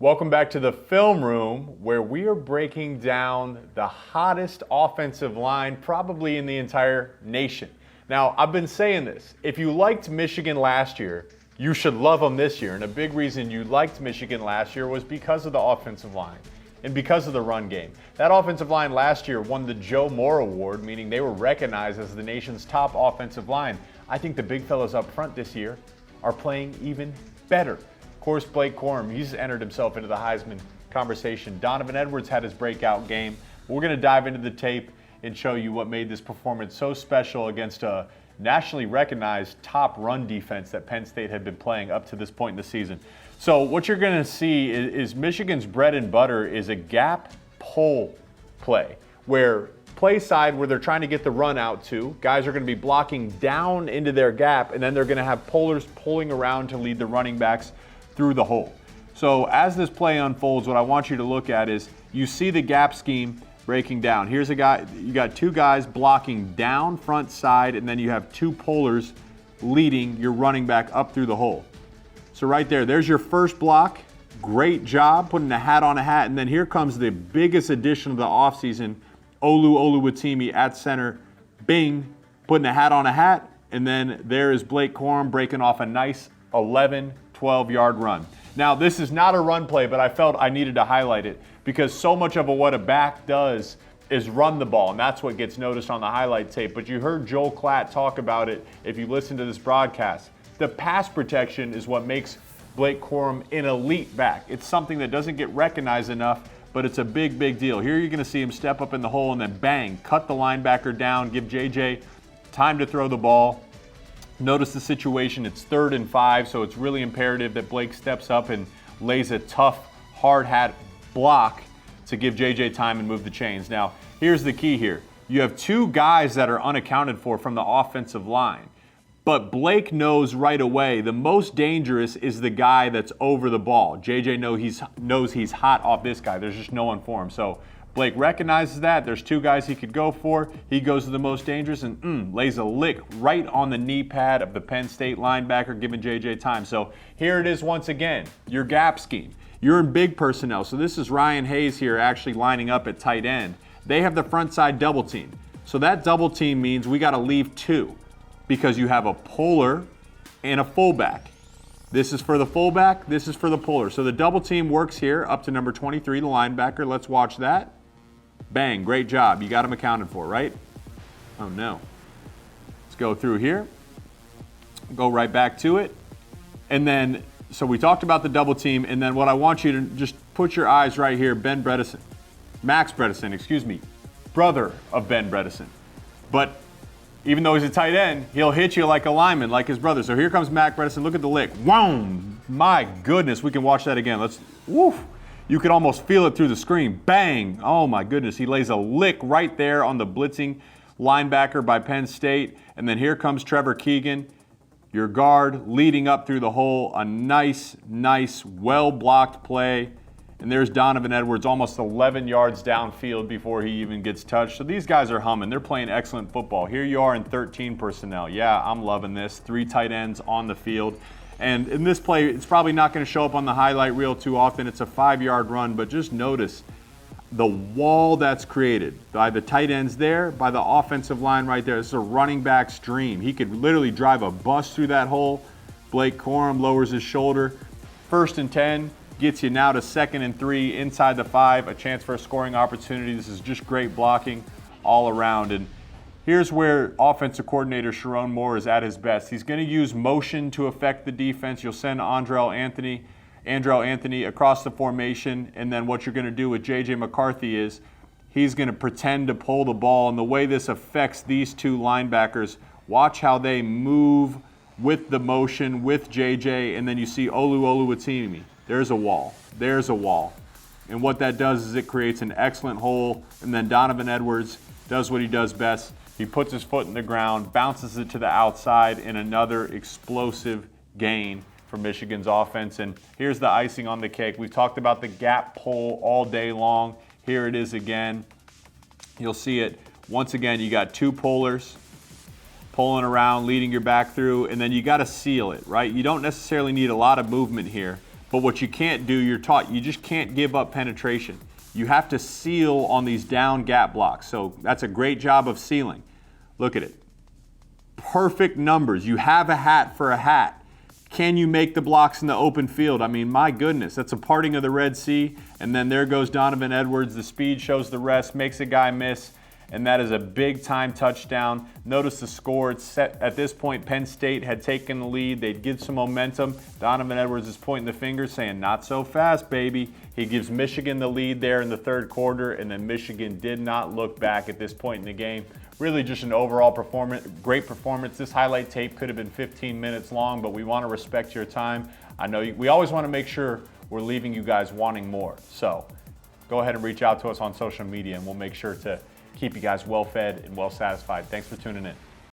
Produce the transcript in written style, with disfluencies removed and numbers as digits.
Welcome back to the film room where we are breaking down the hottest offensive line probably in the entire nation. Now, I've been saying this. If you liked Michigan last year, you should love them this year. And a big reason you liked Michigan last year was because of the offensive line and because of the run game. That offensive line last year won the Joe Moore Award, meaning they were recognized as the nation's top offensive line. I think the big fellas up front this year are playing even better. Of course, Blake Corum, he's entered himself into the Heisman conversation. Donovan Edwards had his breakout game. We're going to dive into the tape and show you what made this performance so special against a nationally recognized top run defense that Penn State had been playing up to this point in the season. So what you're going to see is Michigan's bread and butter is a gap pull play, where play side where they're trying to get the run out to, guys are going to be blocking down into their gap, and then they're going to have pullers pulling around to lead the running backs through the hole. So as this play unfolds, what I want you to look at is you see the gap scheme breaking down. Here's a guy, you got two guys blocking down front side, and then you have two pullers leading your running back up through the hole. So right there's your first block. Great job putting a hat on a hat. And then here comes the biggest addition of the offseason, Olu Oluwatimi at center. Bing, putting a hat on a hat. And then there is Blake Corum breaking off a nice 11, 12-yard run. Now, this is not a run play, but I felt I needed to highlight it because so much of what a back does is run the ball, and that's what gets noticed on the highlight tape. But you heard Joel Klatt talk about it if you listen to this broadcast. The pass protection is what makes Blake Corum an elite back. It's something that doesn't get recognized enough, but it's a big, big deal. Here you're going to see him step up in the hole and then bang, cut the linebacker down, give JJ time to throw the ball. Notice the situation, it's 3rd and 5, so it's really imperative that Blake steps up and lays a tough, hard hat block to give JJ time and move the chains. Now, here's the key here. You have two guys that are unaccounted for from the offensive line. But Blake knows right away the most dangerous is the guy that's over the ball. JJ knows he's hot off this guy. There's just no one for him. So Blake recognizes that. There's two guys he could go for. He goes to the most dangerous and lays a lick right on the knee pad of the Penn State linebacker, giving JJ time. So here it is once again, your gap scheme. You're in big personnel. So this is Ryan Hayes here actually lining up at tight end. They have the front side double team. So that double team means we got to leave two because you have a puller and a fullback. This is for the fullback, this is for the puller. So the double team works here up to number 23, the linebacker. Let's watch that. Bang, great job. You got him accounted for, right? Oh no. Let's go through here. Go right back to it. And then, so we talked about the double team, and then what I want you to just put your eyes right here, Max Bredesen, brother of Ben Bredesen. But even though he's a tight end, he'll hit you like a lineman, like his brother. So here comes Max Bredesen. Look at the lick. Wow, my goodness. We can watch that again. Woof. You could almost feel it through the screen. Bang. Oh, my goodness. He lays a lick right there on the blitzing linebacker by Penn State. And then here comes Trevor Keegan, your guard, leading up through the hole. A nice, well-blocked play. And there's Donovan Edwards, almost 11 yards downfield before he even gets touched. So these guys are humming. They're playing excellent football. Here you are in 13 personnel. Yeah, I'm loving this. 3 tight ends on the field. And in this play, it's probably not going to show up on the highlight reel too often. It's a 5-yard run, but just notice the wall that's created by the tight ends there, by the offensive line right there. This is a running back's dream. He could literally drive a bus through that hole. Blake Corum lowers his shoulder. 1st and 10. Gets you now to 2nd and 3 inside the 5, a chance for a scoring opportunity. This is just great blocking all around. And here's where offensive coordinator Sharon Moore is at his best. He's going to use motion to affect the defense. You'll send Andrell Anthony across the formation, and then what you're going to do with J.J. McCarthy is he's going to pretend to pull the ball. And the way this affects these two linebackers, watch how they move with the motion with J.J., and then you see Olu Oluwatimi. There's a wall. And what that does is it creates an excellent hole, and then Donovan Edwards does what he does best. He puts his foot in the ground, bounces it to the outside in another explosive gain for Michigan's offense. And here's the icing on the cake. We've talked about the gap pull all day long. Here it is again. You'll see it. Once again, you got 2 pullers pulling around, leading your back through, and then you got to seal it, right? You don't necessarily need a lot of movement here. But what you can't do, you're taught, you just can't give up penetration. You have to seal on these down gap blocks. So that's a great job of sealing. Look at it. Perfect numbers. You have a hat for a hat. Can you make the blocks in the open field? I mean, my goodness, that's a parting of the Red Sea. And then there goes Donovan Edwards. The speed shows the rest, makes a guy miss. And that is a big time touchdown. Notice the score. It's set at this point. Penn State had taken the lead. They'd give some momentum. Donovan Edwards is pointing the finger saying, not so fast, baby. He gives Michigan the lead there in the third quarter, and then Michigan did not look back at this point in the game. Really just an overall performance, great performance. This highlight tape could have been 15 minutes long, but we want to respect your time. I know we always want to make sure we're leaving you guys wanting more. So go ahead and reach out to us on social media, and we'll make sure to keep you guys well fed and well satisfied. Thanks for tuning in.